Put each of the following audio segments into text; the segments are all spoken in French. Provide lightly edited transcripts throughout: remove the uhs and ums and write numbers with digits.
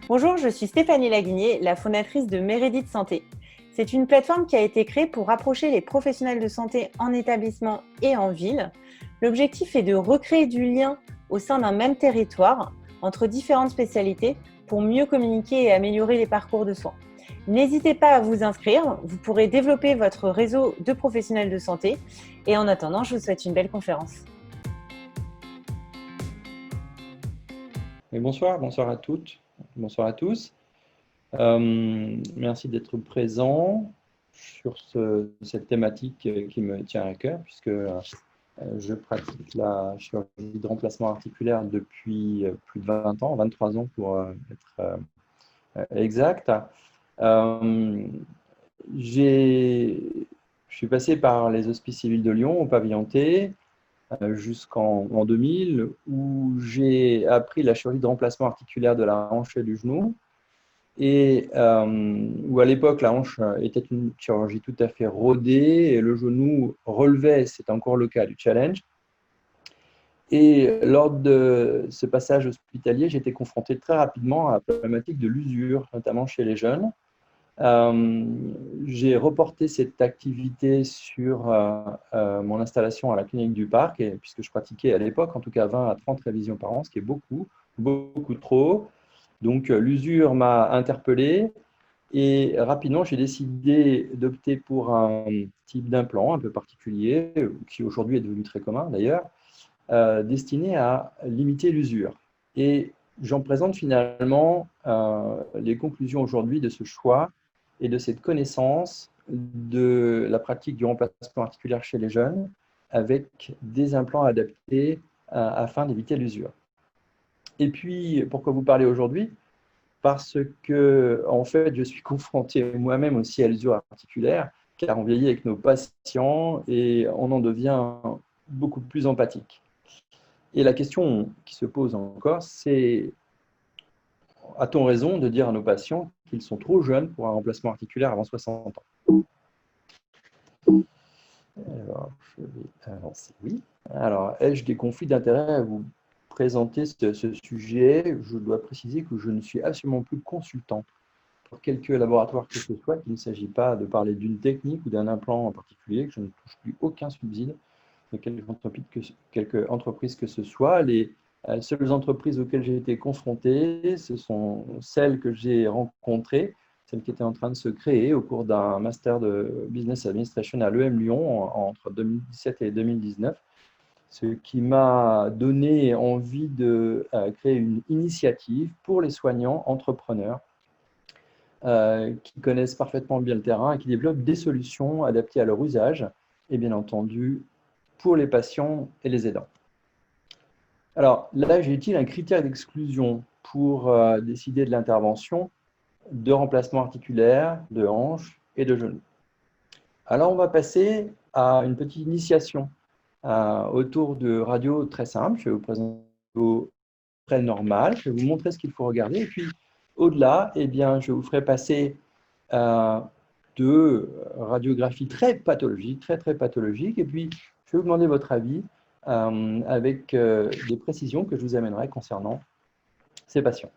Bonjour, je suis Stéphanie Laguinier, la fondatrice de Meredith Santé. C'est une plateforme qui a été créée pour rapprocher les professionnels de santé en établissement et en ville. L'objectif est de recréer du lien au sein d'un même territoire entre différentes spécialités pour mieux communiquer et améliorer les parcours de soins. N'hésitez pas à vous inscrire, vous pourrez développer votre réseau de professionnels de santé. Et en attendant, je vous souhaite une belle conférence. Et bonsoir à toutes, bonsoir à tous. Merci d'être présent sur cette thématique qui me tient à cœur, puisque je pratique la chirurgie de remplacement articulaire depuis plus de 20 ans, 23 ans pour être exact. Euh, je suis passé par les Hospices civils de Lyon au pavillon T, jusqu'en 2000, où j'ai appris la chirurgie de remplacement articulaire de la hanche et du genou, et où à l'époque la hanche était une chirurgie tout à fait rodée et le genou relevait, c'est encore le cas, du challenge. Et lors de ce passage hospitalier, j'ai été confronté très rapidement à la problématique de l'usure, notamment chez les jeunes. J'ai reporté cette activité sur mon installation à la clinique du Parc, puisque je pratiquais à l'époque, en tout cas 20 à 30 révisions par an, ce qui est beaucoup, beaucoup trop. Donc l'usure m'a interpellé et rapidement j'ai décidé d'opter pour un type d'implant un peu particulier, qui aujourd'hui est devenu très commun d'ailleurs, destiné à limiter l'usure. Et j'en présente finalement les conclusions aujourd'hui de ce choix et de cette connaissance de la pratique du remplacement articulaire chez les jeunes avec des implants adaptés afin d'éviter l'usure. Et puis, pourquoi vous parlez aujourd'hui? Parce que, en fait, je suis confronté moi-même aussi à l'usure articulaire, car on vieillit avec nos patients et on en devient beaucoup plus empathique. Et la question qui se pose encore, c'est: a-t-on raison de dire à nos patients qu'ils sont trop jeunes pour un remplacement articulaire avant 60 ans? Alors, je vais avancer. Oui. Alors, ai-je des conflits d'intérêts à vous présenter ce sujet? Je dois préciser que je ne suis absolument plus consultant pour quelque laboratoire que ce soit, qu'il ne s'agit pas de parler d'une technique ou d'un implant en particulier, que je ne touche plus aucun subside de quelque entreprise que ce soit. Les seules entreprises auxquelles j'ai été confronté, ce sont celles que j'ai rencontrées, celles qui étaient en train de se créer au cours d'un master de Business Administration à l'EM Lyon entre 2017 et 2019, ce qui m'a donné envie de créer une initiative pour les soignants entrepreneurs qui connaissent parfaitement bien le terrain et qui développent des solutions adaptées à leur usage et bien entendu pour les patients et les aidants. Alors là, j'ai utilisé un critère d'exclusion pour décider de l'intervention de remplacement articulaire, de hanche et de genou. Alors on va passer à une petite initiation autour de radio très simple. Je vais vous présenter au très normal, je vais vous montrer ce qu'il faut regarder et puis au-delà, eh bien, je vous ferai passer de radiographie très pathologique, très pathologique, et puis je vais vous demander votre avis avec des précisions que je vous amènerai concernant ces patients.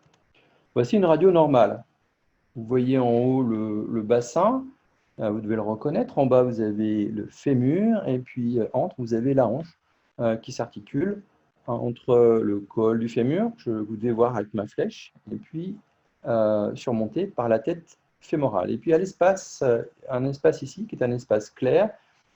Voici une radio normale. Vous voyez en haut le bassin, vous devez le reconnaître. En bas, vous avez le fémur, et puis entre, vous avez la hanche qui s'articule entre le col du fémur, que vous devez voir avec ma flèche, et puis surmonté par la tête fémorale. Et puis à l'espace, un espace ici qui est un espace clair,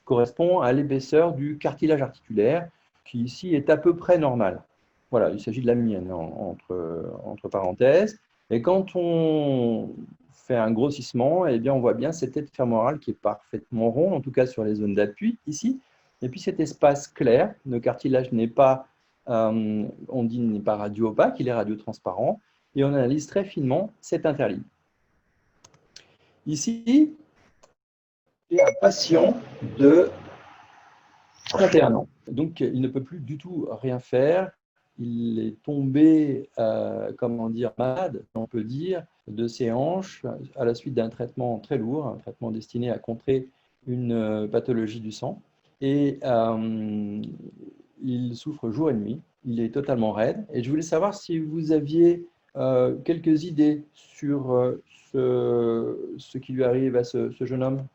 correspond à l'épaisseur du cartilage articulaire, qui ici est à peu près normal. Voilà, il s'agit de la mienne entre parenthèses. Et quand on fait un grossissement, eh bien, on voit bien cette tête fémorale qui est parfaitement ronde, en tout cas sur les zones d'appui ici. Et puis cet espace clair, le cartilage n'est pas, on dit, n'est pas radio-opaque, il est radio-transparent. Et on analyse très finement cette interligne. Ici, j'ai un patient de 31 ans. Donc, il ne peut plus du tout rien faire. Il est tombé, comment dire, malade, on peut dire, de ses hanches à la suite d'un traitement très lourd, un traitement destiné à contrer une pathologie du sang. Et il souffre jour et nuit. Il est totalement raide. Et je voulais savoir si vous aviez quelques idées sur ce qui lui arrive à ce jeune homme.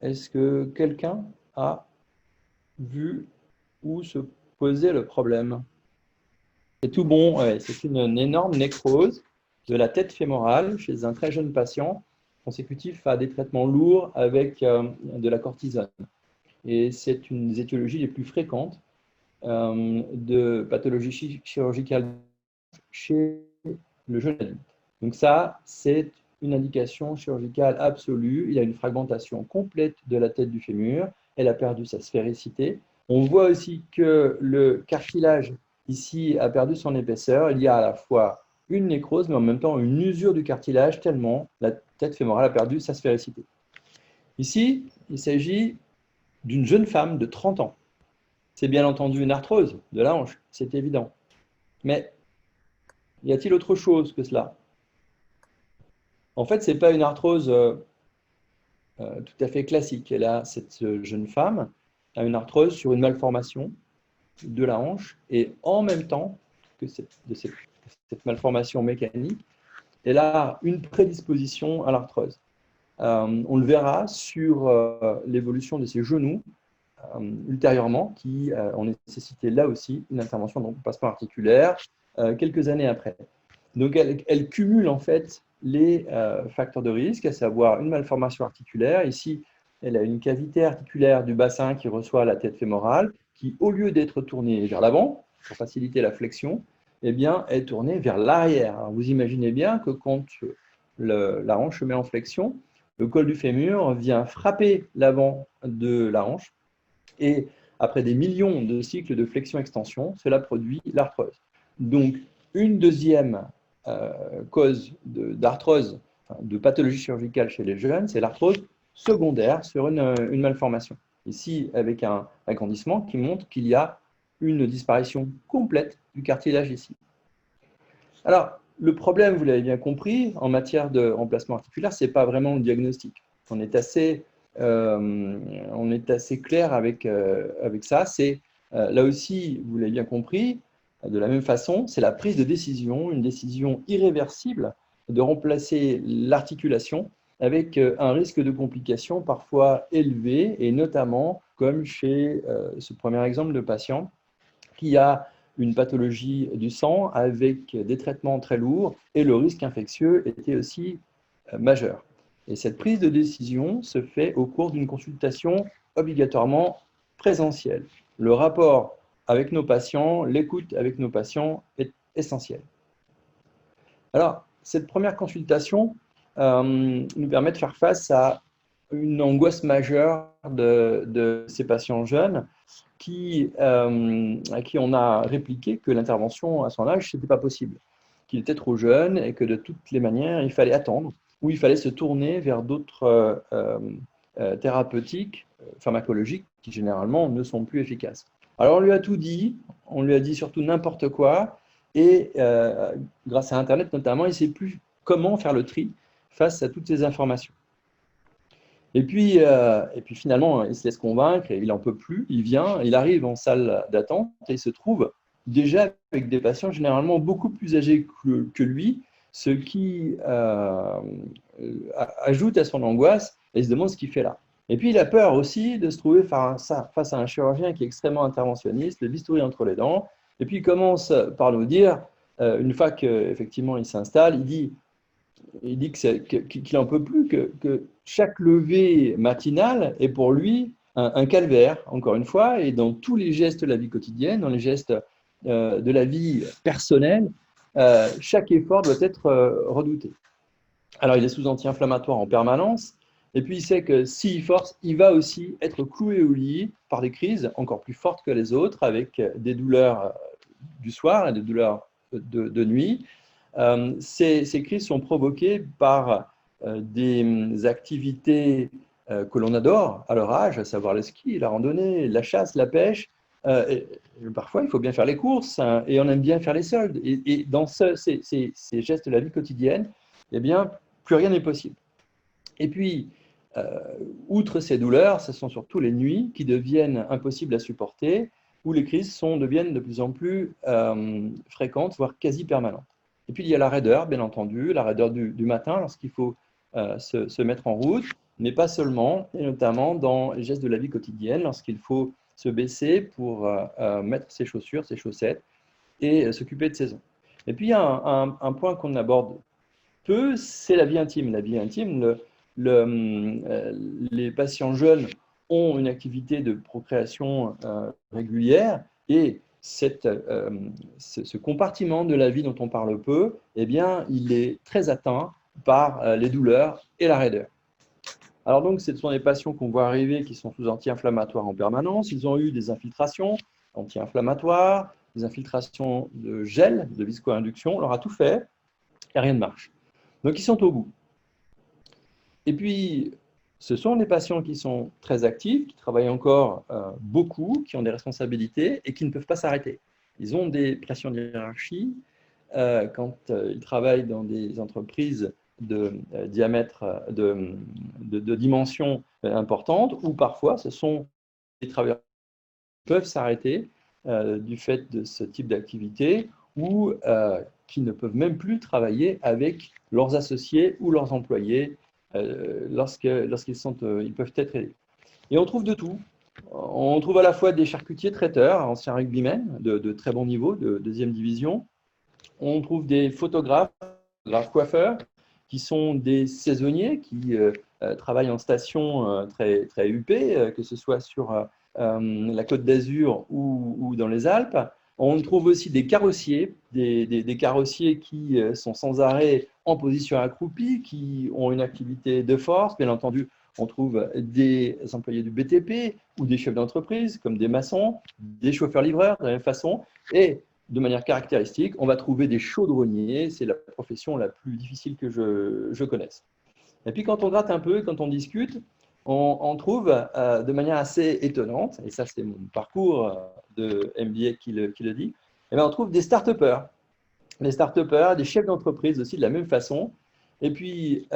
Est-ce que quelqu'un a vu où se posait le problème? C'est tout bon, ouais, c'est une énorme nécrose de la tête fémorale chez un très jeune patient, consécutif à des traitements lourds avec de la cortisone. Et c'est une des étiologies les plus fréquentes de pathologie chirurgicale chez le jeune adulte. Donc ça, c'est une indication chirurgicale absolue. Il a une fragmentation complète de la tête du fémur. Elle a perdu sa sphéricité. On voit aussi que le cartilage ici a perdu son épaisseur. Il y a à la fois une nécrose, mais en même temps une usure du cartilage tellement la tête fémorale a perdu sa sphéricité. Ici, il s'agit d'une jeune femme de 30 ans. C'est bien entendu une arthrose de la hanche, c'est évident. Mais y a-t-il autre chose que cela? En fait, ce n'est pas une arthrose tout à fait classique. Cette jeune femme a une arthrose sur une malformation de la hanche et en même temps que cette malformation mécanique, elle a une prédisposition à l'arthrose. On le verra sur l'évolution de ses genoux ultérieurement, qui ont nécessité là aussi une intervention dans le passeport articulaire quelques années après. Donc elle cumule en fait les facteurs de risque, à savoir une malformation articulaire. Ici, elle a une cavité articulaire du bassin qui reçoit la tête fémorale, qui au lieu d'être tournée vers l'avant, pour faciliter la flexion, eh bien, est tournée vers l'arrière. Vous imaginez bien que quand la hanche se met en flexion, le col du fémur vient frapper l'avant de la hanche et après des millions de cycles de flexion-extension, cela produit l'arthrose. Donc, une deuxième cause d'arthrose, de pathologie chirurgicale chez les jeunes, c'est l'arthrose secondaire sur une malformation. Ici, avec un agrandissement qui montre qu'il y a une disparition complète du cartilage ici. Alors, le problème, vous l'avez bien compris, en matière de remplacement articulaire, ce n'est pas vraiment le diagnostic. On est assez clair avec ça. C'est là aussi, vous l'avez bien compris, de la même façon, c'est la prise de décision, une décision irréversible de remplacer l'articulation avec un risque de complications parfois élevé, et notamment comme chez ce premier exemple de patient qui a une pathologie du sang avec des traitements très lourds et le risque infectieux était aussi majeur. Et cette prise de décision se fait au cours d'une consultation obligatoirement présentielle. Le rapport avec nos patients, l'écoute avec nos patients est essentielle. Alors, cette première consultation nous permet de faire face à une angoisse majeure de ces patients jeunes à qui on a répliqué que l'intervention à son âge, ce n'était pas possible, qu'il était trop jeune et que de toutes les manières, il fallait attendre ou il fallait se tourner vers d'autres thérapeutiques, pharmacologiques, qui généralement ne sont plus efficaces. Alors on lui a tout dit, on lui a dit surtout n'importe quoi, et grâce à Internet notamment, il ne sait plus comment faire le tri face à toutes ces informations. Et puis finalement, il se laisse convaincre et il n'en peut plus. Il vient, il arrive en salle d'attente et il se trouve déjà avec des patients généralement beaucoup plus âgés que lui, ce qui ajoute à son angoisse et il se demande ce qu'il fait là. Et puis il a peur aussi de se trouver face à un chirurgien qui est extrêmement interventionniste, le bistouri entre les dents. Et puis il commence par nous dire, une fois qu'effectivement il s'installe, il dit qu'il n'en peut plus, que chaque levée matinale est pour lui un calvaire, encore une fois, et dans tous les gestes de la vie quotidienne, dans les gestes de la vie personnelle, chaque effort doit être redouté. Alors, il est sous anti-inflammatoire en permanence, et puis il sait que s'il force, il va aussi être cloué au lit par des crises encore plus fortes que les autres, avec des douleurs du soir et des douleurs de nuit. Ces crises sont provoquées par des activités que l'on adore à leur âge, à savoir le ski, la randonnée, la chasse, la pêche. Et parfois, il faut bien faire les courses et on aime bien faire les soldes. Et dans ces gestes de la vie quotidienne, eh bien, plus rien n'est possible. Et puis, outre ces douleurs, ce sont surtout les nuits qui deviennent impossibles à supporter, où les crises deviennent de plus en plus fréquentes, voire quasi permanentes. Et puis, il y a la raideur, bien entendu, la raideur du matin lorsqu'il faut se mettre en route, mais pas seulement, et notamment dans les gestes de la vie quotidienne, lorsqu'il faut se baisser pour mettre ses chaussures, ses chaussettes et s'occuper de ses ongles. Et puis, il y a un point qu'on aborde peu, c'est la vie intime. La vie intime, les patients jeunes ont une activité de procréation régulière et ce compartiment de la vie dont on parle peu, eh bien, il est très atteint par les douleurs et la raideur. Alors donc, ce sont des patients qu'on voit arriver qui sont sous anti-inflammatoires en permanence. Ils ont eu des infiltrations anti-inflammatoires, des infiltrations de gel, de visco-induction. On leur a tout fait et rien ne marche. Donc, ils sont au bout. Et puis, ce sont des patients qui sont très actifs, qui travaillent encore beaucoup, qui ont des responsabilités et qui ne peuvent pas s'arrêter. Ils ont des pressions de hiérarchie quand ils travaillent dans des entreprises de diamètre, de dimension importante, ou parfois ce sont des travailleurs qui peuvent s'arrêter du fait de ce type d'activité ou qui ne peuvent même plus travailler avec leurs associés ou leurs employés ils peuvent être aidés. Et on trouve de tout. On trouve à la fois des charcutiers traiteurs, anciens rugbymen de très bon niveau, de deuxième division. On trouve des photographes, coiffeurs, qui sont des saisonniers, qui travaillent en station très, très huppée, que ce soit sur la Côte d'Azur ou dans les Alpes. On trouve aussi des carrossiers, des carrossiers qui sont sans arrêt en position accroupie, qui ont une activité de force. Bien entendu, on trouve des employés du BTP ou des chefs d'entreprise, comme des maçons, des chauffeurs-livreurs, de la même façon. Et de manière caractéristique, on va trouver des chaudronniers. C'est la profession la plus difficile que je connaisse. Et puis, quand on gratte un peu, quand on discute, on trouve de manière assez étonnante, et ça, c'est mon parcours de MBA qui le dit, et bien, on trouve des start-upers. Des start-upers, des chefs d'entreprise aussi de la même façon. Et puis,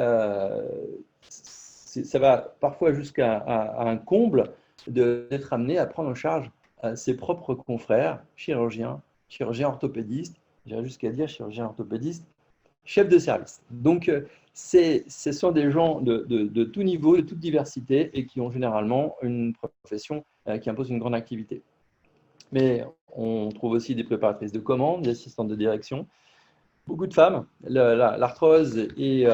ça va parfois jusqu'à un comble d'être amené à prendre en charge ses propres confrères, chirurgiens orthopédistes, j'irais jusqu'à dire chirurgien orthopédiste, chef de service. Donc, ce sont des gens de tout niveau, de toute diversité et qui ont généralement une profession qui impose une grande activité. Mais on trouve aussi des préparatrices de commandes, des assistantes de direction. Beaucoup de femmes. L'arthrose et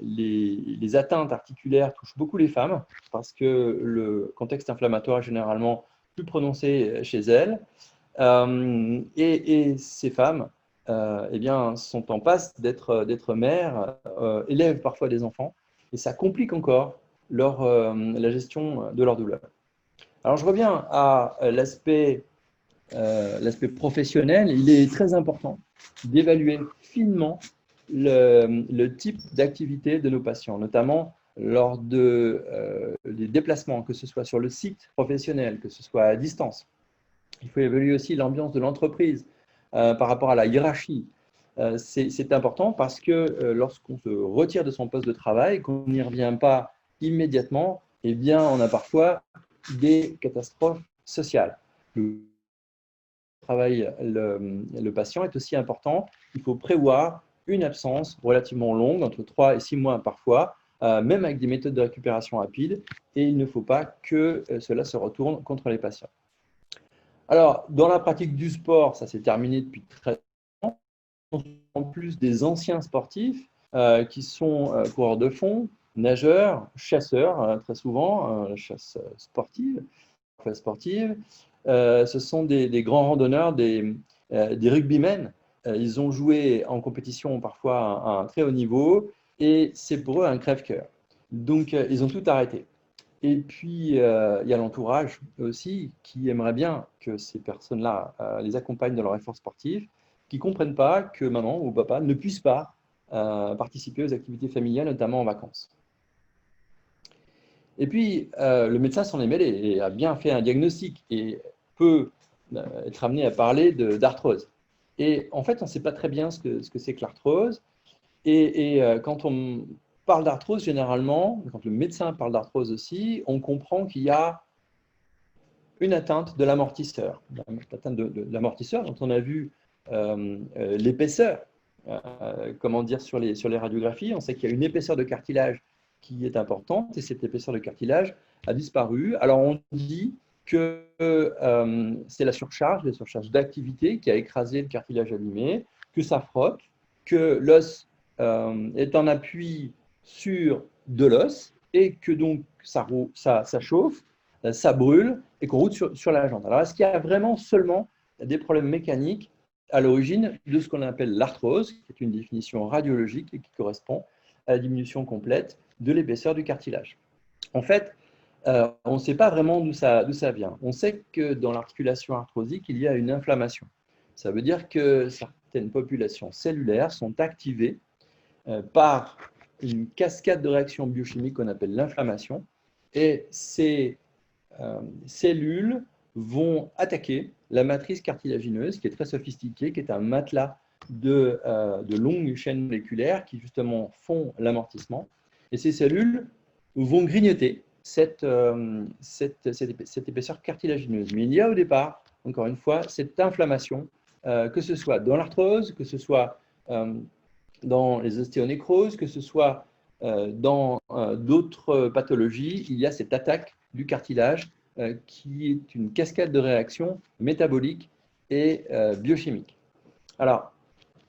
les atteintes articulaires touchent beaucoup les femmes parce que le contexte inflammatoire est généralement plus prononcé chez elles. Et ces femmes eh bien, sont en passe d'être mères, élèvent parfois des enfants, et ça complique encore la gestion de leur douleur. Alors, je reviens à l'aspect professionnel. Il est très important d'évaluer finement le type d'activité de nos patients, notamment lors des déplacements, que ce soit sur le site professionnel, que ce soit à distance. Il faut évaluer aussi l'ambiance de l'entreprise par rapport à la hiérarchie. C'est important parce que lorsqu'on se retire de son poste de travail, qu'on n'y revient pas immédiatement, eh bien, on a parfois des catastrophes sociales. Le travail, le patient est aussi important. Il faut prévoir une absence relativement longue, entre 3 et 6 mois parfois, même avec des méthodes de récupération rapides, et il ne faut pas que cela se retourne contre les patients. Alors, dans la pratique du sport, ça s'est terminé depuis très longtemps. En plus des anciens sportifs qui sont coureurs de fond, nageurs, chasseurs, très souvent, la chasse sportive, ce sont des grands randonneurs, des rugbymen. Ils ont joué en compétition parfois à un très haut niveau et c'est pour eux un crève-cœur. Donc, ils ont tout arrêté. Et puis, il y a l'entourage aussi qui aimerait bien que ces personnes-là les accompagnent dans leur effort sportif, qui ne comprennent pas que maman ou papa ne puissent pas participer aux activités familiales, notamment en vacances. Et puis, le médecin s'en est mêlé et a bien fait un diagnostic et peut être amené à parler d'arthrose. Et en fait, on ne sait pas très bien ce que c'est que l'arthrose. Et quand on parle d'arthrose, généralement, quand le médecin parle d'arthrose aussi, on comprend qu'il y a une atteinte de l'amortisseur. L'atteinte de l'amortisseur, dont on a vu l'épaisseur comment dire, sur les radiographies. On sait qu'il y a une épaisseur de cartilage qui est importante et cette épaisseur de cartilage a disparu. Alors, on dit que c'est la surcharge d'activité qui a écrasé le cartilage abîmé, que ça frotte, que l'os est en appui sur de l'os et que donc ça chauffe, ça brûle et qu'on roule sur la jambe. Alors, est-ce qu'il y a vraiment seulement des problèmes mécaniques à l'origine de ce qu'on appelle l'arthrose, qui est une définition radiologique et qui correspond à la diminution complète de l'épaisseur du cartilage? En fait, on ne sait pas vraiment d'où ça vient. On sait que dans l'articulation arthrosique, il y a une inflammation. Ça veut dire que certaines populations cellulaires sont activées par une cascade de réactions biochimiques qu'on appelle l'inflammation. Et ces cellules vont attaquer la matrice cartilagineuse, qui est très sophistiquée, qui est un matelas de longues chaînes moléculaires qui justement font l'amortissement. Et ces cellules vont grignoter cette épaisseur cartilagineuse. Mais il y a au départ, encore une fois, cette inflammation, que ce soit dans l'arthrose, que ce soit dans les ostéonécroses, que ce soit dans d'autres pathologies, il y a cette attaque du cartilage qui est une cascade de réactions métaboliques et biochimiques. Alors,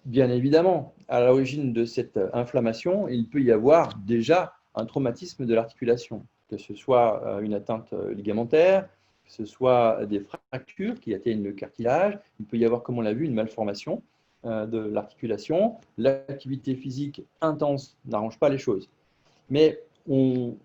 bien évidemment, à l'origine de cette inflammation, il peut y avoir déjà un traumatisme de l'articulation, que ce soit une atteinte ligamentaire, que ce soit des fractures qui atteignent le cartilage. Il peut y avoir, comme on l'a vu, une malformation de l'articulation. L'activité physique intense n'arrange pas les choses. Mais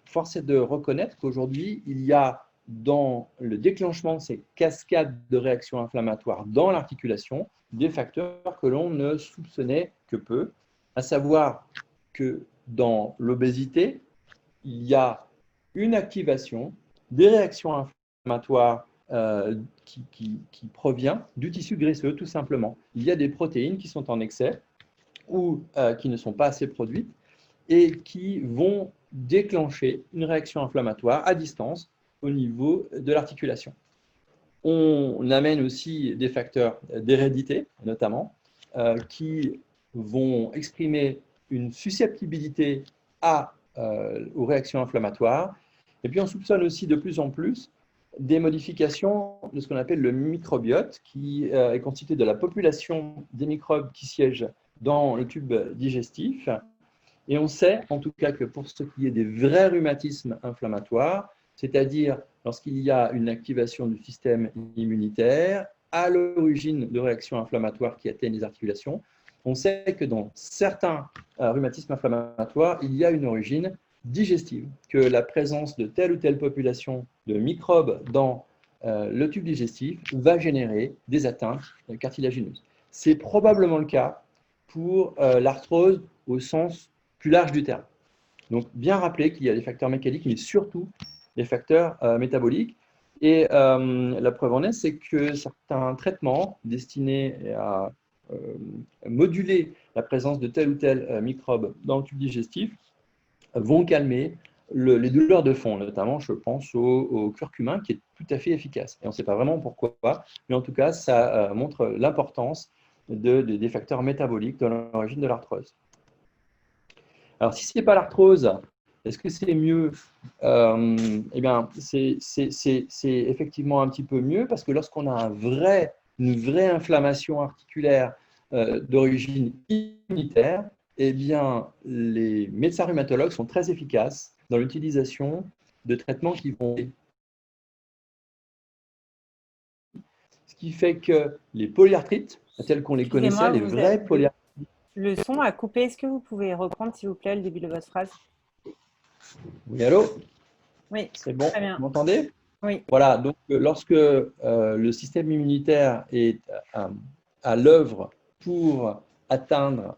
force est de reconnaître qu'aujourd'hui, il y a dans le déclenchement de ces cascades de réactions inflammatoires dans l'articulation des facteurs que l'on ne soupçonnait que peu, à savoir que dans l'obésité, il y a une activation des réactions inflammatoires qui provient du tissu graisseux, tout simplement. Il y a des protéines qui sont en excès ou qui ne sont pas assez produites et qui vont déclencher une réaction inflammatoire à distance au niveau de l'articulation. On amène aussi des facteurs d'hérédité, notamment, qui vont exprimer une susceptibilité aux réactions inflammatoires. Et puis, on soupçonne aussi de plus en plus des modifications de ce qu'on appelle le microbiote, qui est constitué de la population des microbes qui siègent dans le tube digestif. Et on sait, en tout cas, que pour ce qui est des vrais rhumatismes inflammatoires, c'est-à-dire lorsqu'il y a une activation du système immunitaire à l'origine de réactions inflammatoires qui atteignent les articulations, on sait que dans certains rhumatismes inflammatoires, il y a une origine digestive, que la présence de telle ou telle population de microbes dans le tube digestif va générer des atteintes cartilagineuses. C'est probablement le cas pour l'arthrose au sens plus large du terme. Donc, bien rappeler qu'il y a des facteurs mécaniques, mais surtout des facteurs métaboliques. Et la preuve en est, c'est que certains traitements destinés à moduler la présence de tel ou tel microbe dans le tube digestif vont calmer les douleurs de fond, notamment, je pense, au curcumin, qui est tout à fait efficace. Et on ne sait pas vraiment pourquoi, mais en tout cas, ça montre l'importance des facteurs métaboliques dans l'origine de l'arthrose. Alors, si ce n'est pas l'arthrose, est-ce que c'est mieux? Eh bien, c'est effectivement un petit peu mieux parce que lorsqu'on a une vraie inflammation articulaire d'origine immunitaire, eh bien, les médecins rhumatologues sont très efficaces dans l'utilisation de traitements qui vont... Ce qui fait que les polyarthrites, tels qu'on les connaissait, les vrais polyarthrites... Le son a coupé. Est-ce que vous pouvez reprendre, s'il vous plaît, le début de votre phrase? Oui, allô? Oui, c'est bon, très bien. Vous m'entendez? Oui. Voilà, donc lorsque le système immunitaire est à l'œuvre pour atteindre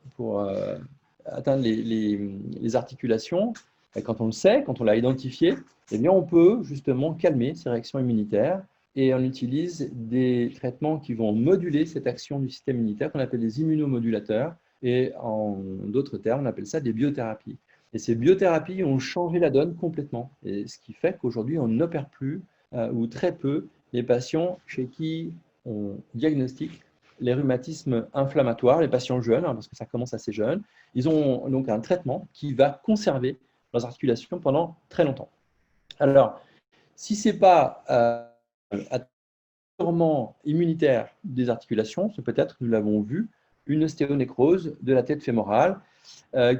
les articulations, et quand on le sait, quand on l'a identifié, eh bien, on peut justement calmer ces réactions immunitaires et on utilise des traitements qui vont moduler cette action du système immunitaire qu'on appelle des immunomodulateurs et en d'autres termes, on appelle ça des biothérapies. Et ces biothérapies ont changé la donne complètement, et ce qui fait qu'aujourd'hui, on n'opère plus ou très peu les patients chez qui on diagnostique les rhumatismes inflammatoires, les patients jeunes, parce que ça commence assez jeune, ils ont donc un traitement qui va conserver leurs articulations pendant très longtemps. Alors, si ce n'est pas purement immunitaire des articulations, c'est peut-être, nous l'avons vu, une ostéonécrose de la tête fémorale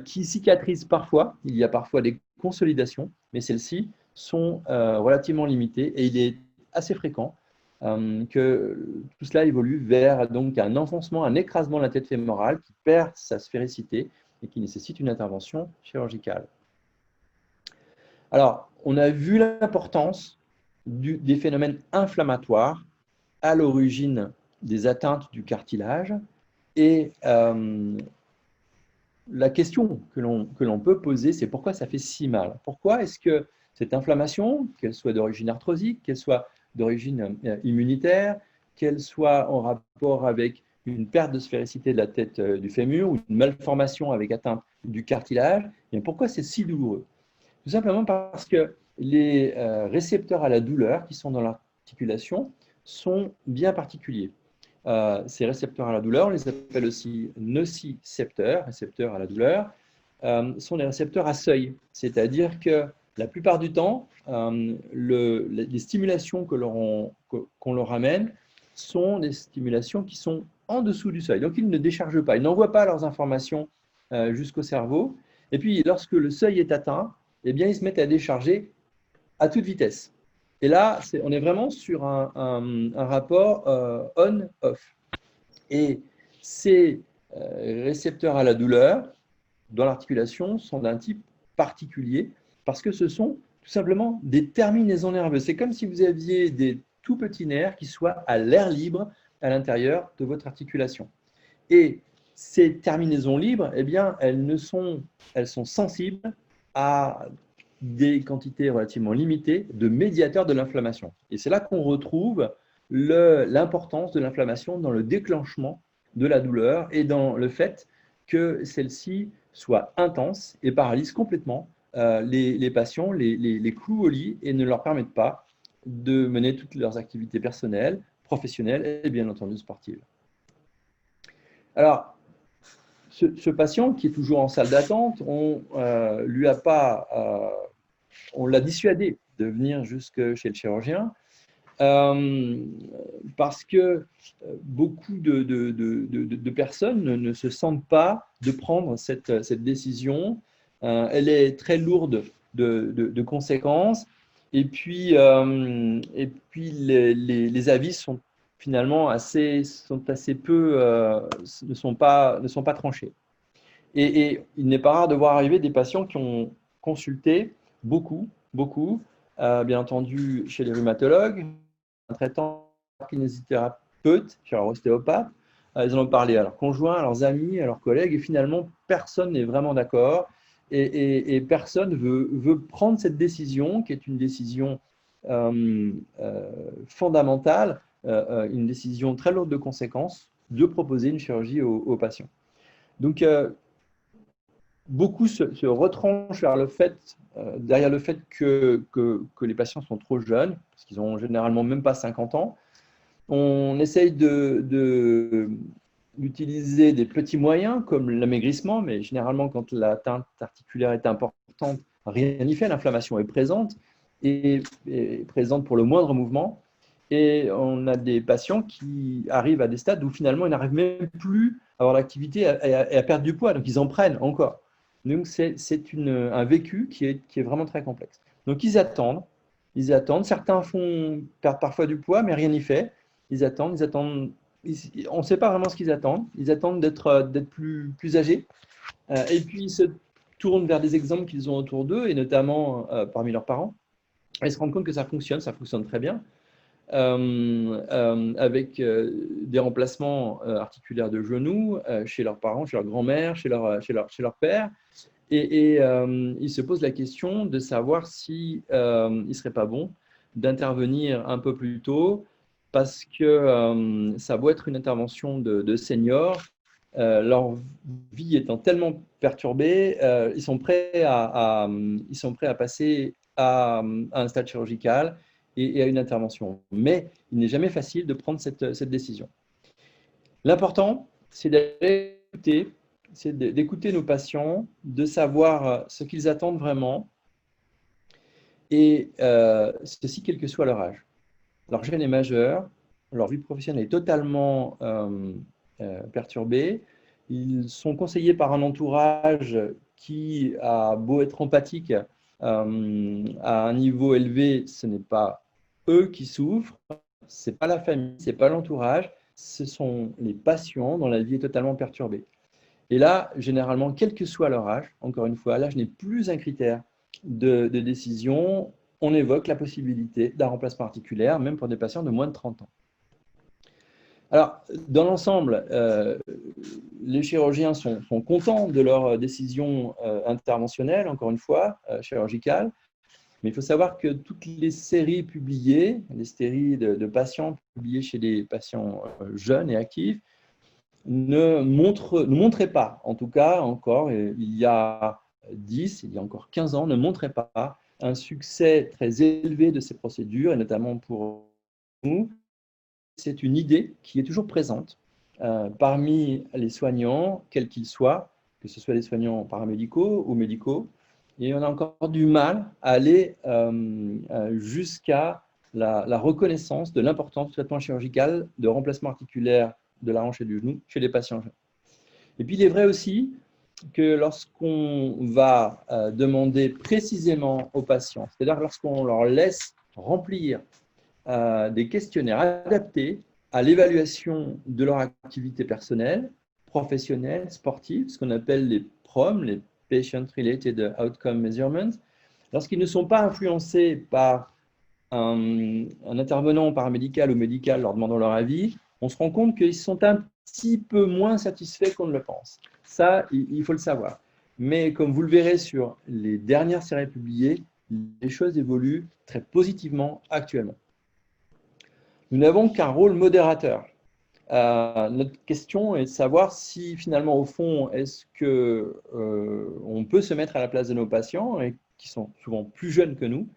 qui cicatrise parfois. Il y a parfois des consolidations, mais celles-ci sont relativement limitées et il est assez fréquent que tout cela évolue vers donc, un enfoncement, un écrasement de la tête fémorale qui perd sa sphéricité et qui nécessite une intervention chirurgicale. Alors, on a vu l'importance des phénomènes inflammatoires à l'origine des atteintes du cartilage et la question que l'on peut poser, c'est pourquoi ça fait si mal? Pourquoi est-ce que cette inflammation, qu'elle soit d'origine arthrosique, qu'elle soit d'origine immunitaire, qu'elle soit en rapport avec une perte de sphéricité de la tête du fémur ou une malformation avec atteinte du cartilage, et pourquoi c'est si douloureux? Tout simplement parce que les récepteurs à la douleur qui sont dans l'articulation sont bien particuliers. Ces récepteurs à la douleur, on les appelle aussi nocicepteurs, récepteurs à la douleur, sont des récepteurs à seuil. C'est-à-dire que la plupart du temps, les stimulations qu'on leur amène sont des stimulations qui sont en dessous du seuil. Donc, ils ne déchargent pas, ils n'envoient pas leurs informations jusqu'au cerveau. Et puis, lorsque le seuil est atteint, eh bien, ils se mettent à décharger à toute vitesse. Et là, on est vraiment sur un rapport on-off. Et ces récepteurs à la douleur dans l'articulation sont d'un type particulier parce que ce sont tout simplement des terminaisons nerveuses. C'est comme si vous aviez des tout petits nerfs qui soient à l'air libre à l'intérieur de votre articulation. Et ces terminaisons libres, eh bien, elles sont sensibles à des quantités relativement limitées de médiateurs de l'inflammation. Et c'est là qu'on retrouve l'importance de l'inflammation dans le déclenchement de la douleur et dans le fait que celle-ci soit intense et paralyse complètement les patients, les clouent au lit et ne leur permettent pas de mener toutes leurs activités personnelles, professionnelles et bien entendu sportives. Alors, ce patient qui est toujours en salle d'attente, on l'a dissuadé de venir jusque chez le chirurgien parce que beaucoup de personnes ne se sentent pas de prendre cette décision. Elle est très lourde de conséquences et puis les avis sont finalement assez peu, ne sont pas tranchés. Et il n'est pas rare de voir arriver des patients qui ont consulté beaucoup, bien entendu chez les rhumatologues, un traitant kinésithérapeute, chez leur ostéopathe. Ils en ont parlé à leurs conjoints, à leurs amis, à leurs collègues, et finalement, personne n'est vraiment d'accord et personne veut prendre cette décision, qui est une décision fondamentale, une décision très lourde de conséquences, de proposer une chirurgie aux patients. Donc, beaucoup se retranchent derrière le fait que les patients sont trop jeunes, parce qu'ils n'ont généralement même pas 50 ans. On essaye d'utiliser des petits moyens comme l'amaigrissement, mais généralement, quand l'atteinte articulaire est importante, rien n'y fait, l'inflammation est présente et présente pour le moindre mouvement. Et on a des patients qui arrivent à des stades où finalement, ils n'arrivent même plus à avoir l'activité et à perdre du poids, donc ils en prennent encore. Donc, c'est un vécu qui est vraiment très complexe. Donc, ils attendent. Certains perdent parfois du poids, mais rien n'y fait. Ils attendent. On ne sait pas vraiment ce qu'ils attendent. Ils attendent d'être plus âgés. Et puis, ils se tournent vers des exemples qu'ils ont autour d'eux, et notamment parmi leurs parents. Et ils se rendent compte que ça fonctionne très bien. Avec des remplacements articulaires de genoux chez leurs parents, chez leur grand-mère, chez leur père. Et ils se posent la question de savoir si il ne serait pas bon d'intervenir un peu plus tôt parce que ça doit être une intervention de seniors. Leur vie étant tellement perturbée, ils sont prêts à passer à un stade chirurgical et à une intervention. Mais il n'est jamais facile de prendre cette décision. L'important, c'est d'écouter, d'écouter nos patients, de savoir ce qu'ils attendent vraiment, et ceci quel que soit leur âge. Leur gène est majeur, leur vie professionnelle est totalement perturbée, ils sont conseillés par un entourage qui a beau être empathique à un niveau élevé, ce n'est pas eux qui souffrent, ce n'est pas la famille, ce n'est pas l'entourage, ce sont les patients dont la vie est totalement perturbée. Et là, généralement, quel que soit leur âge, encore une fois, l'âge n'est plus un critère de décision, on évoque la possibilité d'un remplacement articulaire, même pour des patients de moins de 30 ans. Alors, dans l'ensemble, les chirurgiens sont contents de leur décision interventionnelle, encore une fois, chirurgicale, mais il faut savoir que toutes les séries publiées, les séries de patients publiées chez des patients jeunes et actifs, ne montraient pas, en tout cas encore, il y a 10, il y a encore 15 ans, ne montraient pas un succès très élevé de ces procédures, et notamment pour nous, c'est une idée qui est toujours présente parmi les soignants, quels qu'ils soient, que ce soit des soignants paramédicaux ou médicaux, et on a encore du mal à aller jusqu'à la reconnaissance de l'importance du traitement chirurgical de remplacement articulaire de la hanche et du genou chez les patients jeunes. Et puis, il est vrai aussi que lorsqu'on va demander précisément aux patients, c'est-à-dire lorsqu'on leur laisse remplir des questionnaires adaptés à l'évaluation de leur activité personnelle, professionnelle, sportive, ce qu'on appelle les PROM, les Patient Related Outcome Measurements, lorsqu'ils ne sont pas influencés par un intervenant paramédical ou médical leur demandant leur avis, on se rend compte qu'ils sont un petit peu moins satisfaits qu'on ne le pense. Ça, il faut le savoir. Mais comme vous le verrez sur les dernières séries publiées, les choses évoluent très positivement actuellement. Nous n'avons qu'un rôle modérateur. Notre question est de savoir si finalement, au fond, est-ce qu'on peut se mettre à la place de nos patients, et qui sont souvent plus jeunes que nous,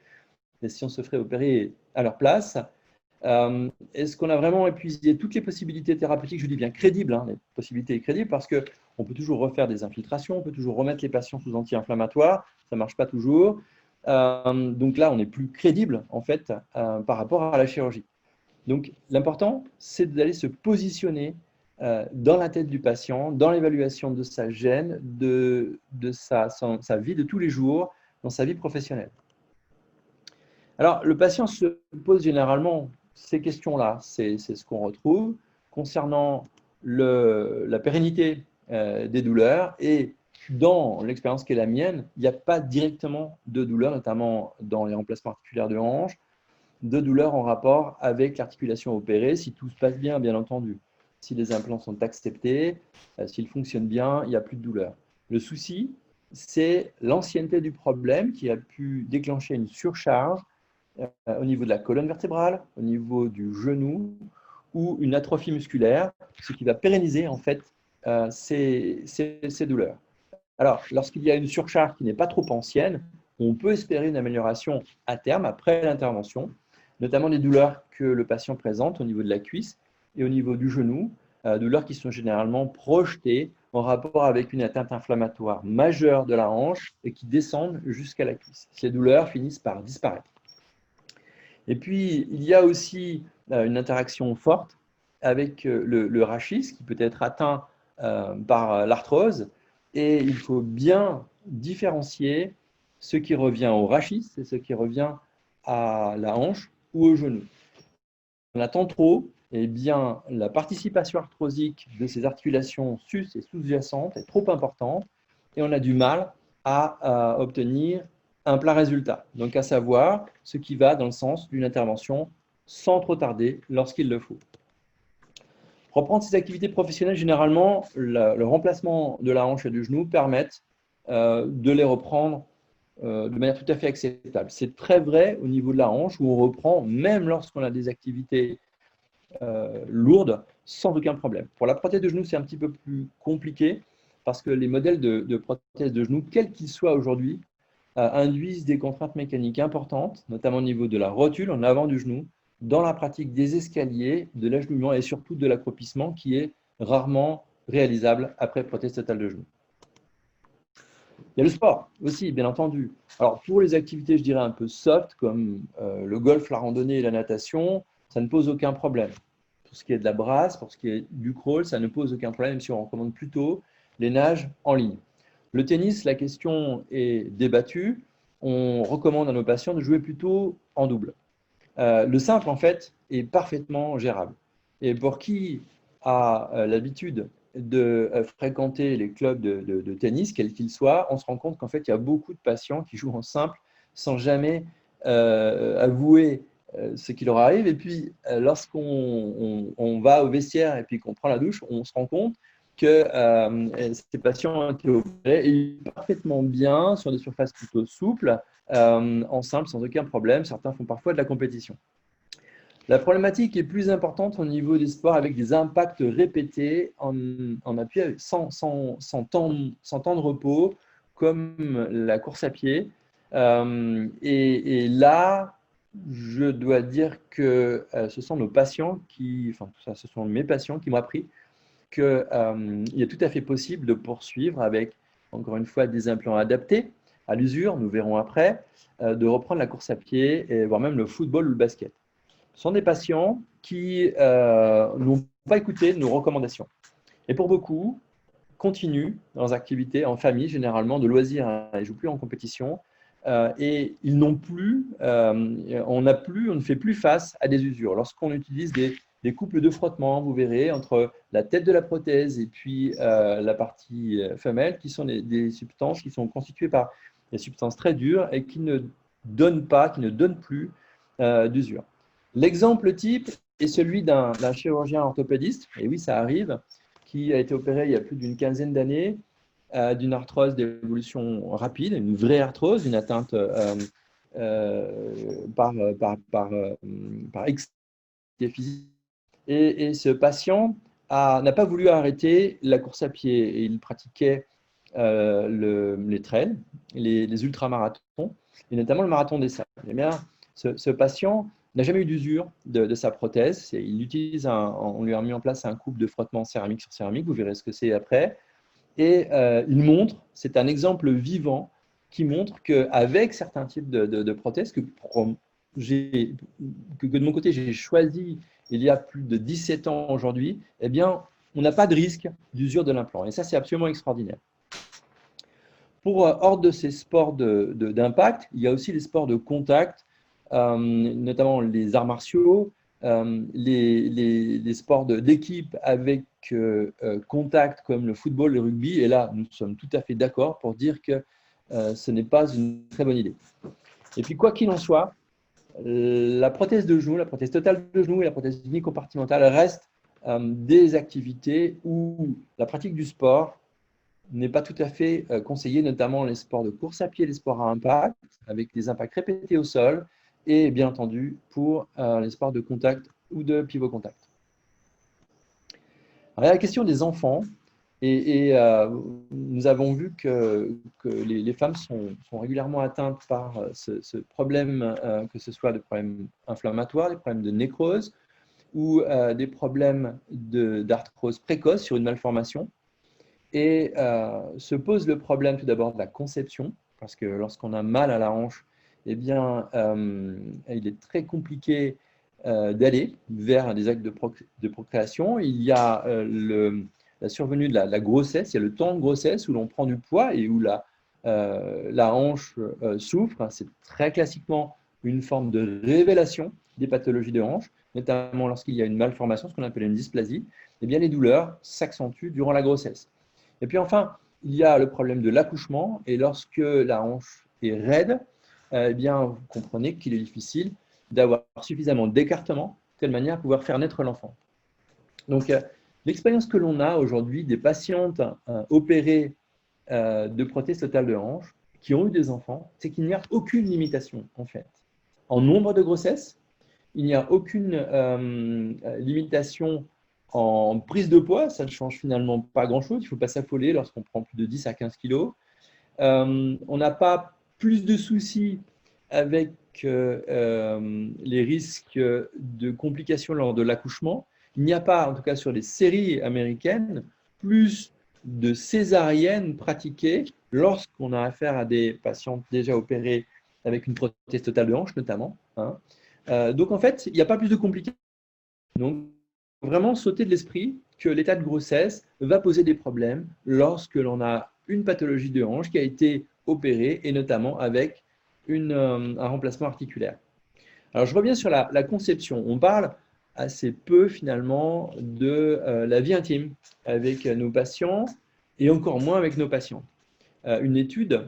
et si on se ferait opérer à leur place, est-ce qu'on a vraiment épuisé toutes les possibilités thérapeutiques, je dis bien crédibles, les possibilités crédibles, parce qu'on peut toujours refaire des infiltrations, on peut toujours remettre les patients sous anti-inflammatoires, ça ne marche pas toujours. Donc là, on est plus crédible, en fait, par rapport à la chirurgie. Donc, l'important, c'est d'aller se positionner dans la tête du patient, dans l'évaluation de sa gène, de sa vie de tous les jours, dans sa vie professionnelle. Alors, le patient se pose généralement ces questions-là. C'est ce qu'on retrouve concernant la pérennité des douleurs. Et dans l'expérience qui est la mienne, il n'y a pas directement de douleur, notamment dans les remplacements articulaires de hanche, de douleurs en rapport avec l'articulation opérée, si tout se passe bien, bien entendu. Si les implants sont acceptés, s'ils fonctionnent bien, il n'y a plus de douleur. Le souci, c'est l'ancienneté du problème qui a pu déclencher une surcharge au niveau de la colonne vertébrale, au niveau du genou, ou une atrophie musculaire, ce qui va pérenniser en fait ces douleurs. Alors, lorsqu'il y a une surcharge qui n'est pas trop ancienne, on peut espérer une amélioration à terme après l'intervention, notamment des douleurs que le patient présente au niveau de la cuisse et au niveau du genou, douleurs qui sont généralement projetées en rapport avec une atteinte inflammatoire majeure de la hanche et qui descendent jusqu'à la cuisse. Ces douleurs finissent par disparaître. Et puis, il y a aussi une interaction forte avec le rachis qui peut être atteint par l'arthrose. Et il faut bien différencier ce qui revient au rachis et ce qui revient à la hanche ou au genou. On attend trop, eh bien, la participation arthrosique de ces articulations sus et sous-jacentes est trop importante et on a du mal à obtenir un plat résultat. Donc, à savoir ce qui va dans le sens d'une intervention sans trop tarder lorsqu'il le faut. Reprendre ses activités professionnelles, généralement, le remplacement de la hanche et du genou permettent de les reprendre de manière tout à fait acceptable. C'est très vrai au niveau de la hanche où on reprend, même lorsqu'on a des activités lourdes, sans aucun problème. Pour la prothèse de genou, c'est un petit peu plus compliqué parce que les modèles de prothèse de genou, quels qu'ils soient aujourd'hui, induisent des contraintes mécaniques importantes, notamment au niveau de la rotule en avant du genou, dans la pratique des escaliers, de l'agenouillement et surtout de l'accroupissement qui est rarement réalisable après prothèse totale de genou. Il y a le sport aussi, bien entendu. Alors, pour les activités, je dirais, un peu soft, comme le golf, la randonnée et la natation, ça ne pose aucun problème. Pour ce qui est de la brasse, pour ce qui est du crawl, ça ne pose aucun problème, même si on recommande plutôt les nages en ligne. Le tennis, la question est débattue. On recommande à nos patients de jouer plutôt en double. Le simple, en fait, est parfaitement gérable. Et pour qui a l'habitude de fréquenter les clubs de tennis, quels qu'ils soient, on se rend compte qu'en fait, il y a beaucoup de patients qui jouent en simple sans jamais avouer ce qui leur arrive. Et puis, lorsqu'on va au vestiaire et puis qu'on prend la douche, on se rend compte que ces patients ont été opérés et parfaitement bien sur des surfaces plutôt souples, en simple, sans aucun problème. Certains font parfois de la compétition. La problématique est plus importante au niveau des sports avec des impacts répétés en appui sans temps de repos, comme la course à pied. Et là, je dois dire que ce sont nos patients ce sont mes patients qui m'ont appris qu'il est tout à fait possible de poursuivre avec, encore une fois, des implants adaptés à l'usure, nous verrons après, de reprendre la course à pied, et voire même le football ou le basket. Ce sont des patients qui n'ont pas écouté nos recommandations. Et pour beaucoup, continuent leurs activités en famille, généralement de loisirs, hein, ils ne jouent plus en compétition, et ils n'ont plus, on ne fait plus face à des usures. Lorsqu'on utilise des couples de frottement, vous verrez, entre la tête de la prothèse et puis la partie femelle, qui sont des substances qui sont constituées par des substances très dures et qui ne donnent plus d'usure. L'exemple type est celui d'un chirurgien orthopédiste, et oui, ça arrive, qui a été opéré il y a plus d'une quinzaine d'années d'une arthrose d'évolution rapide, une vraie arthrose, une atteinte par excès physique. Et ce patient n'a pas voulu arrêter la course à pied. Et il pratiquait les trails, les ultramarathons, et notamment le marathon des sables. Eh bien, ce patient n'a jamais eu d'usure de sa prothèse. On lui a mis en place un couple de frottement céramique sur céramique. Vous verrez ce que c'est après. Et il montre, c'est un exemple vivant qui montre qu'avec certains types de prothèses que de mon côté j'ai choisi il y a plus de 17 ans aujourd'hui, eh bien, on n'a pas de risque d'usure de l'implant. Et ça, c'est absolument extraordinaire. Pour hors de ces sports d'impact, il y a aussi les sports de contact, notamment les arts martiaux, les sports d'équipe avec contact comme le football, le rugby. Et là, nous sommes tout à fait d'accord pour dire que ce n'est pas une très bonne idée. Et puis, quoi qu'il en soit, la prothèse de genou, la prothèse totale de genou et la prothèse unicompartimentale restent des activités où la pratique du sport n'est pas tout à fait conseillée, notamment les sports de course à pied, les sports à impact, avec des impacts répétés au sol, et bien entendu pour les sports de contact ou de pivot contact. Alors, il y a la question des enfants, et nous avons vu que les femmes sont régulièrement atteintes par ce problème, que ce soit des problèmes inflammatoires, des problèmes de nécrose ou des problèmes d'arthrose précoce sur une malformation. Et se pose le problème tout d'abord de la conception, parce que lorsqu'on a mal à la hanche, eh bien, il est très compliqué d'aller vers des actes de procréation. Il y a la survenue de la grossesse, il y a le temps de grossesse où l'on prend du poids et où la hanche souffre. C'est très classiquement une forme de révélation des pathologies de hanche, notamment lorsqu'il y a une malformation, ce qu'on appelle une dysplasie. Eh bien, les douleurs s'accentuent durant la grossesse. Et puis enfin, il y a le problème de l'accouchement. Et lorsque la hanche est raide, eh bien, vous comprenez qu'il est difficile d'avoir suffisamment d'écartement de telle manière à pouvoir faire naître l'enfant. Donc, l'expérience que l'on a aujourd'hui des patientes opérées de prothèse totale de hanche qui ont eu des enfants, c'est qu'il n'y a aucune limitation, en fait. En nombre de grossesses, il n'y a aucune limitation en prise de poids, ça ne change finalement pas grand-chose. Il ne faut pas s'affoler lorsqu'on prend plus de 10 à 15 kilos. On n'a pas plus de soucis avec les risques de complications lors de l'accouchement. il n'y a pas, en tout cas sur les séries américaines, plus de césariennes pratiquées lorsqu'on a affaire à des patients déjà opérés avec une prothèse totale de hanche notamment, hein. Donc en fait, il n'y a pas plus de complications. Donc vraiment sauter de l'esprit que l'état de grossesse va poser des problèmes lorsque l'on a une pathologie de hanche qui a été opérée et notamment avec un remplacement articulaire. Alors je reviens sur la conception. On parle assez peu finalement de la vie intime avec nos patients et encore moins avec nos patients. Une étude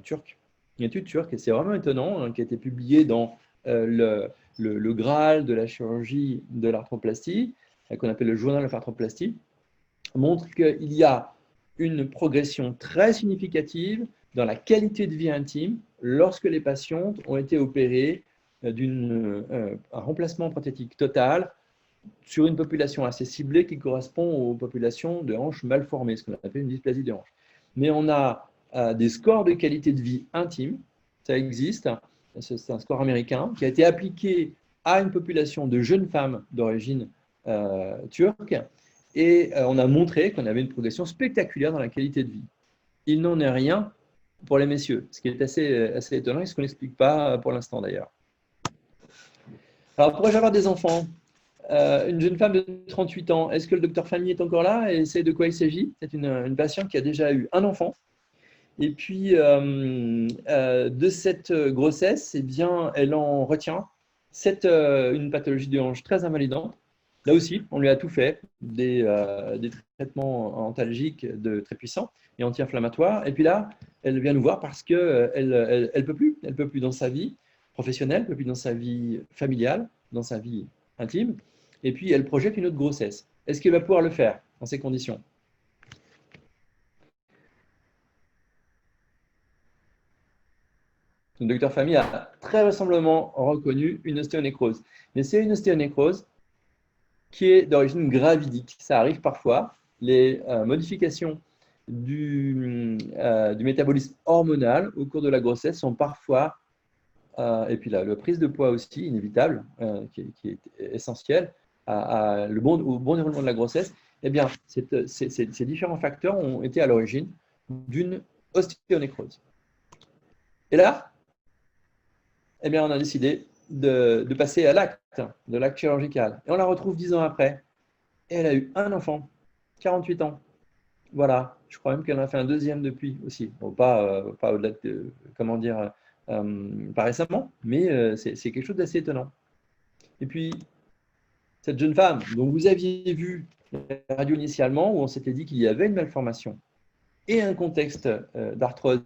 turque, et c'est vraiment étonnant, hein, qui a été publiée dans le Graal de la chirurgie de l'arthroplastie, qu'on appelle le journal de l'arthroplastie, montre qu'il y a une progression très significative dans la qualité de vie intime lorsque les patients ont été opérés d'un remplacement prothétique total sur une population assez ciblée qui correspond aux populations de hanches mal formées, ce qu'on appelle une dysplasie de hanche. Mais on a des scores de qualité de vie intime, ça existe, c'est un score américain qui a été appliqué à une population de jeunes femmes d'origine turque, et on a montré qu'on avait une progression spectaculaire dans la qualité de vie. Il n'en est rien pour les messieurs, ce qui est assez étonnant et ce qu'on n'explique pas pour l'instant d'ailleurs. Alors, pourrais-je avoir des enfants? Une jeune femme de 38 ans, est-ce que le docteur Famille est encore là et sait de quoi il s'agit? C'est une patiente qui a déjà eu un enfant. Et puis, de cette grossesse, eh bien, elle en retient une pathologie de hanche très invalidante. Là aussi, on lui a tout fait, des traitements antalgiques très puissants et anti-inflammatoires. Et puis là, elle vient nous voir parce qu'elle elle peut plus. Elle peut plus dans sa vie professionnelle, elle peut plus dans sa vie familiale, dans sa vie intime. Et puis, elle projette une autre grossesse. Est-ce qu'elle va pouvoir le faire dans ces conditions? Le docteur Famille a très vraisemblablement reconnu une ostéonécrose. Mais c'est une ostéonécrose qui est d'origine gravidique. Ça arrive parfois. Les modifications du métabolisme hormonal au cours de la grossesse sont parfois, et puis la prise de poids aussi, inévitable, qui est essentielle au bon déroulement de la grossesse. Eh bien, ces différents facteurs ont été à l'origine d'une ostéonécrose. Et là, eh bien, on a décidé de passer à de l'acte chirurgical. Et on la retrouve 10 ans après. Et elle a eu un enfant, 48 ans. Voilà, je crois même qu'elle en a fait un deuxième depuis aussi. Bon, pas au-delà de, comment dire, pas récemment, mais c'est quelque chose d'assez étonnant. Et puis, cette jeune femme dont vous aviez vu la radio initialement, où on s'était dit qu'il y avait une malformation et un contexte d'arthrose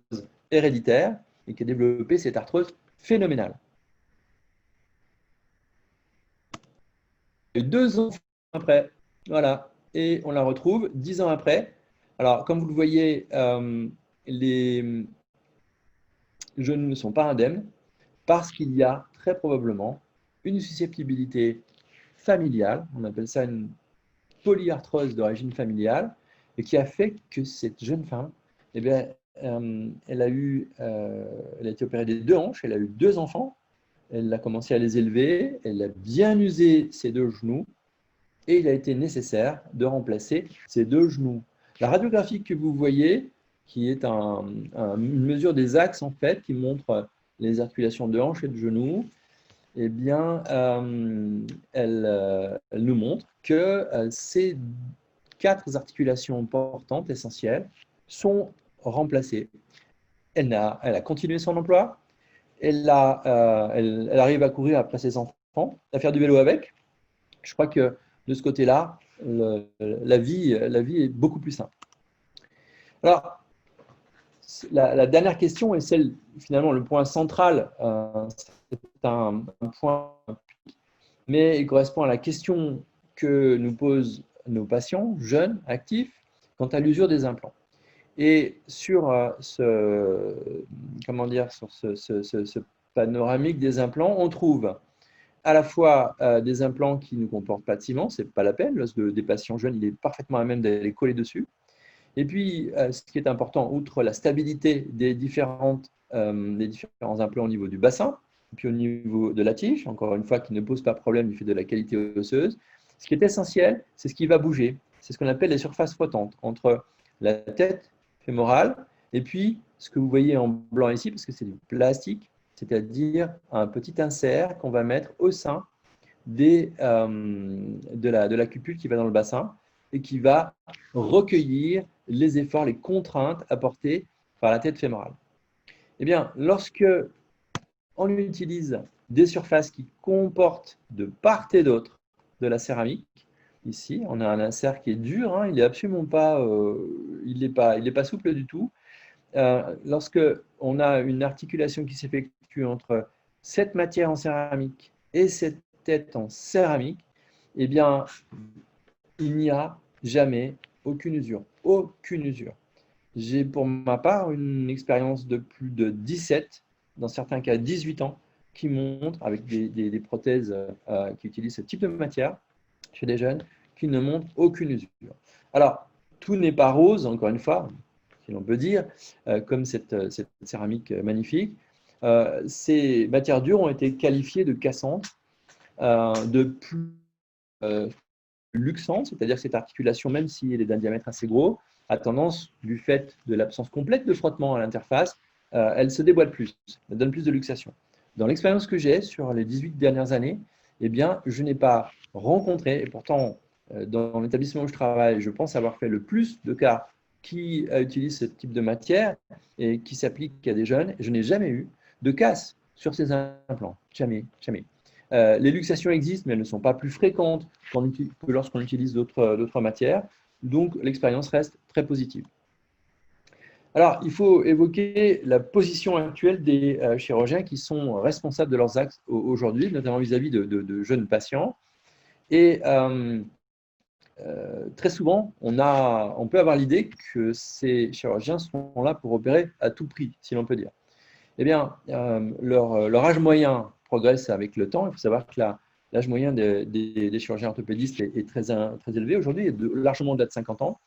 héréditaire, et qui a développé cette arthrose phénoménale. Et 2 ans après, voilà, et on la retrouve 10 ans après. Alors, comme vous le voyez, les genoux ne sont pas indemnes parce qu'il y a très probablement une susceptibilité familiale, on appelle ça une polyarthrose d'origine familiale, et qui a fait que cette jeune femme, eh bien, elle a été opérée des 2 hanches, elle a eu 2 enfants, elle a commencé à les élever, elle a bien usé ses 2 genoux, et il a été nécessaire de remplacer ces 2 genoux. La radiographie que vous voyez, qui est une mesure des axes en fait, qui montre les articulations de hanche et de genoux, eh bien, elle nous montre que ces 4 articulations importantes, essentielles, sont remplacées. Elle a continué son emploi, elle arrive à courir après ses enfants, à faire du vélo avec. Je crois que de ce côté-là, la vie est beaucoup plus simple. Alors, la dernière question est celle, finalement, le point central, c'est un point, mais il correspond à la question que nous posent nos patients, jeunes, actifs, quant à l'usure des implants. Et sur ce panoramique des implants, on trouve à la fois des implants qui ne comportent pas de ciment, ce n'est pas la peine, l'os des patients jeunes, il est parfaitement à même d'aller coller dessus. Et puis, ce qui est important, outre la stabilité des différents implants au niveau du bassin, puis au niveau de la tige, encore une fois, qui ne pose pas problème du fait de la qualité osseuse, Ce qui est essentiel, c'est ce qui va bouger. C'est ce qu'on appelle les surfaces frottantes entre la tête fémorale et puis ce que vous voyez en blanc ici, parce que c'est du plastique, c'est-à-dire un petit insert qu'on va mettre au sein de la cupule qui va dans le bassin et qui va recueillir les efforts, les contraintes apportées par la tête fémorale. Eh bien, lorsque on utilise des surfaces qui comportent de part et d'autre de la céramique, ici, on a un insert qui est dur, hein, il n'est absolument pas, il est pas souple du tout. Lorsque on a une articulation qui s'effectue entre cette matière en céramique et cette tête en céramique, eh bien, il n'y a jamais aucune usure. Aucune usure. J'ai pour ma part une expérience de plus de 17, dans certains cas 18 ans, qui montrent, avec des prothèses qui utilisent ce type de matière, chez des jeunes, qui ne montrent aucune usure. Alors, tout n'est pas rose, encore une fois, si l'on peut dire, comme cette céramique magnifique. Ces matières dures ont été qualifiées de cassantes, de plus luxantes, c'est-à-dire que cette articulation, même si elle est d'un diamètre assez gros, a tendance, du fait de l'absence complète de frottement à l'interface, elle se déboîte plus, elle donne plus de luxation. Dans l'expérience que j'ai sur les 18 dernières années, eh bien, je n'ai pas rencontré, et pourtant, dans l'établissement où je travaille, je pense avoir fait le plus de cas qui utilisent ce type de matière et qui s'applique à des jeunes. Je n'ai jamais eu de casse sur ces implants. Jamais, jamais. Les luxations existent, mais elles ne sont pas plus fréquentes que lorsqu'on utilise d'autres matières. Donc, l'expérience reste très positive. Alors, il faut évoquer la position actuelle des chirurgiens qui sont responsables de leurs actes aujourd'hui, notamment vis-à-vis de jeunes patients. Et très souvent, on peut avoir l'idée que ces chirurgiens sont là pour opérer à tout prix, si l'on peut dire. Eh bien, leur âge moyen progresse avec le temps. Il faut savoir que l'âge moyen des chirurgiens orthopédistes est très, très élevé aujourd'hui, est largement au-delà de 50 ans.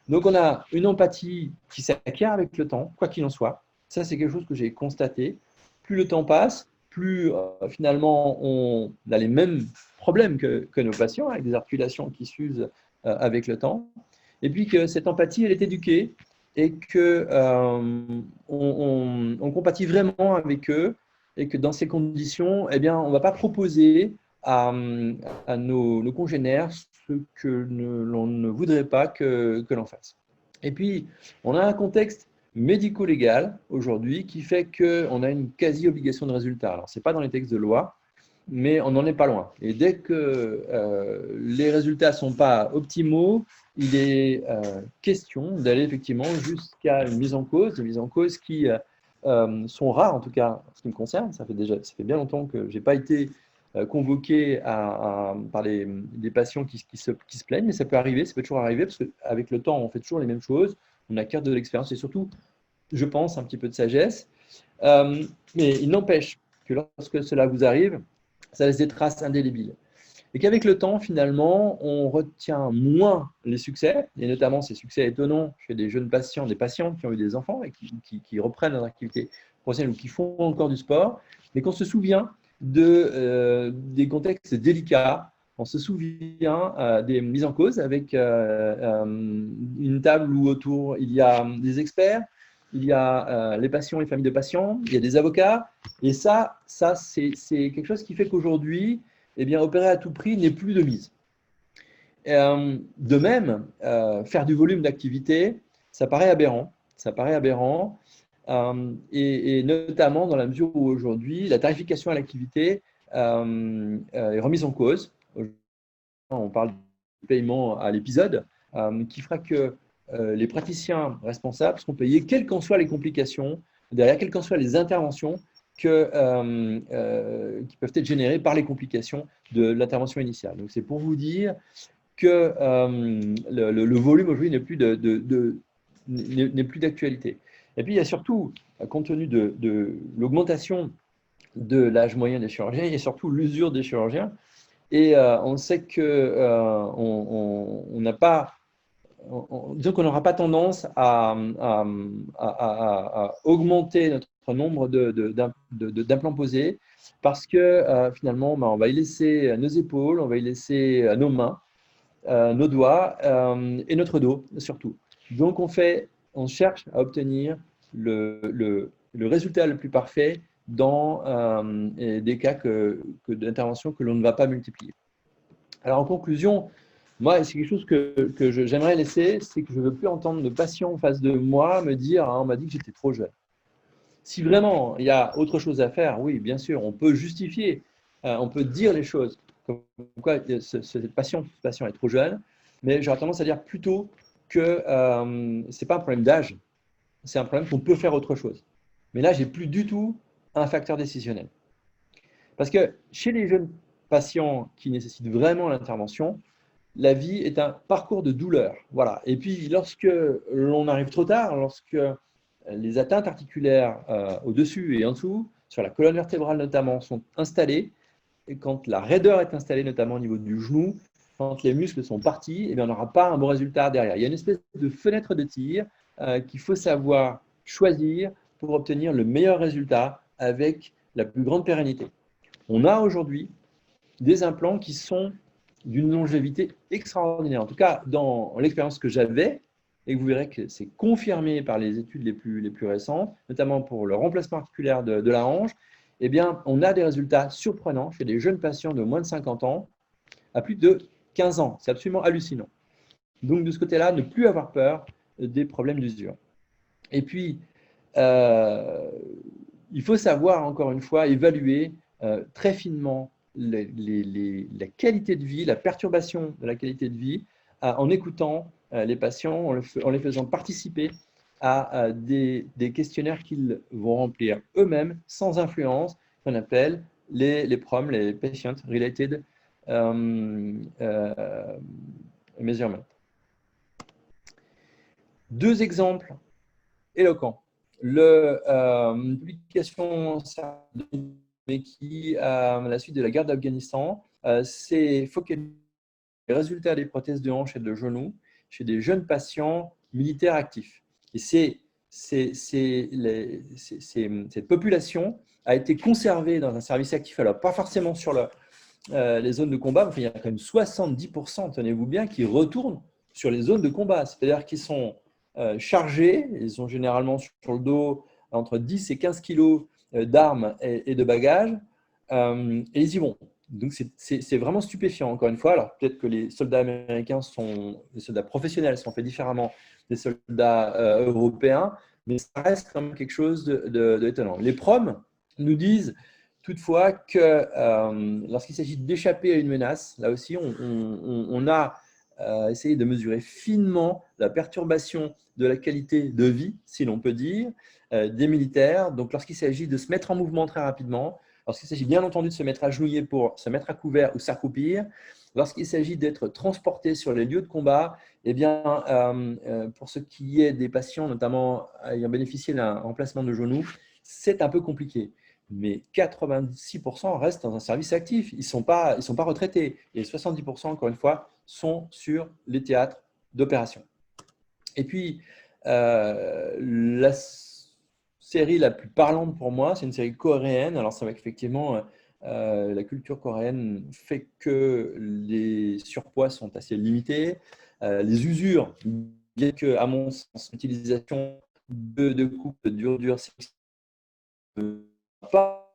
Donc, on a une empathie qui s'acquiert avec le temps, quoi qu'il en soit. Ça, c'est quelque chose que j'ai constaté. Plus le temps passe, plus finalement on a les mêmes problèmes que nos patients, avec des articulations qui s'usent avec le temps. Et puis que cette empathie, elle est éduquée et qu'on compatit vraiment avec eux et que dans ces conditions, eh bien, on ne va pas proposer à nos congénères ce que l'on ne voudrait pas que l'on fasse. Et puis, on a un contexte médico-légal aujourd'hui qui fait qu'on a une quasi-obligation de résultat. Alors, ce n'est pas dans les textes de loi, mais on n'en est pas loin. Et dès que les résultats ne sont pas optimaux, il est question d'aller effectivement jusqu'à une mise en cause, des mises en cause qui sont rares, en tout cas en ce qui me concerne. Ça fait bien longtemps que je n'ai pas été convoqué par des patients qui se plaignent, mais ça peut arriver, ça peut toujours arriver, parce qu'avec le temps, on fait toujours les mêmes choses, on acquiert de l'expérience et surtout, je pense, un petit peu de sagesse. Mais il n'empêche que lorsque cela vous arrive, ça laisse des traces indélébiles. Et qu'avec le temps, finalement, on retient moins les succès, et notamment ces succès étonnants chez des jeunes patients, des patients qui ont eu des enfants et qui reprennent leur activité professionnelle ou qui font encore du sport, mais qu'on se souvient des contextes délicats, on se souvient des mises en cause avec une table où autour il y a des experts, il y a les patients, les familles de patients, il y a des avocats, et ça c'est quelque chose qui fait qu'aujourd'hui, eh bien, opérer à tout prix n'est plus de mise. De même, faire du volume d'activité, ça paraît aberrant. Ça paraît aberrant, et notamment dans la mesure où aujourd'hui, la tarification à l'activité est remise en cause. On parle du paiement à l'épisode, qui fera que les praticiens responsables seront payés, quelles qu'en soient les complications, derrière, quelles qu'en soient les interventions qui peuvent être générées par les complications de l'intervention initiale. Donc, c'est pour vous dire que le volume aujourd'hui n'est plus d'actualité. Et puis, il y a surtout, compte tenu de l'augmentation de l'âge moyen des chirurgiens, il y a surtout l'usure des chirurgiens. Et on sait qu'on n'a pas disons qu'on n'aura pas tendance à augmenter notre nombre d'implants posés parce que finalement, ben, on va y laisser nos épaules, on va y laisser nos mains, nos doigts et notre dos surtout. Donc, on cherche à obtenir le résultat le plus parfait dans des cas d'intervention que l'on ne va pas multiplier. Alors, en conclusion, moi, c'est quelque chose que j'aimerais laisser, c'est que je ne veux plus entendre de patients en face de moi me dire ah, on m'a dit que j'étais trop jeune. Si vraiment il y a autre chose à faire, oui, bien sûr, on peut justifier, on peut dire les choses, comme quoi cette patient est trop jeune, mais j'aurais tendance à dire plutôt que ce n'est pas un problème d'âge, c'est un problème qu'on peut faire autre chose. Mais là, je n'ai plus du tout un facteur décisionnel. Parce que chez les jeunes patients qui nécessitent vraiment l'intervention, la vie est un parcours de douleur. Voilà. Et puis, lorsque l'on arrive trop tard, lorsque les atteintes articulaires au-dessus et en dessous, sur la colonne vertébrale notamment, sont installées, et quand la raideur est installée, notamment au niveau du genou, quand les muscles sont partis, eh bien, on n'aura pas un bon résultat derrière. Il y a une espèce de fenêtre de tir qu'il faut savoir choisir pour obtenir le meilleur résultat avec la plus grande pérennité. On a aujourd'hui des implants qui sont d'une longévité extraordinaire. En tout cas, dans l'expérience que j'avais, et que vous verrez que c'est confirmé par les études les plus récentes, notamment pour le remplacement articulaire de la hanche, eh bien, on a des résultats surprenants chez des jeunes patients de moins de 50 ans à plus de 15 ans. C'est absolument hallucinant. Donc, de ce côté-là, ne plus avoir peur des problèmes d'usure. Et puis, il faut savoir, encore une fois, évaluer très finement la qualité de vie, la perturbation de la qualité de vie, en écoutant les patients, en les faisant participer à des questionnaires qu'ils vont remplir eux-mêmes, sans influence, qu'on appelle les PROM, les Patient Related Measurements. Deux exemples éloquent. Une publication qui, à la suite de la guerre d'Afghanistan, s'est focalisée sur les résultats des prothèses de hanche et de genou chez des jeunes patients militaires actifs. Et cette population a été conservée dans un service actif, alors pas forcément sur les zones de combat, mais il y a quand même 70%, tenez-vous bien, qui retournent sur les zones de combat. C'est-à-dire qu'ils sont chargés, ils sont généralement sur le dos entre 10 et 15 kilos d'armes et de bagages, et ils y vont. Donc, c'est vraiment stupéfiant, encore une fois. Alors, peut-être que les soldats américains les soldats professionnels sont faits différemment des soldats européens, mais ça reste quand même quelque chose d'étonnant. Les PROM nous disent toutefois que lorsqu'il s'agit d'échapper à une menace, là aussi, on a essayé de mesurer finement la perturbation de la qualité de vie, si l'on peut dire, des militaires. Donc, lorsqu'il s'agit de se mettre en mouvement très rapidement, lorsqu'il s'agit bien entendu de se mettre à genouiller pour se mettre à couvert ou s'accroupir, lorsqu'il s'agit d'être transporté sur les lieux de combat, eh bien, pour ce qui est des patients, notamment ayant bénéficié d'un remplacement de genou, c'est un peu compliqué. Mais 86% restent dans un service actif. Ils ne sont pas retraités. Et 70%, encore une fois, sont sur les théâtres d'opération. Et puis, la série la plus parlante pour moi, c'est une série coréenne. Alors, c'est vrai qu'effectivement, la culture coréenne fait que les surpoids sont assez limités. Les usures, bien que, à mon sens, l'utilisation de coupes dur, c'est pas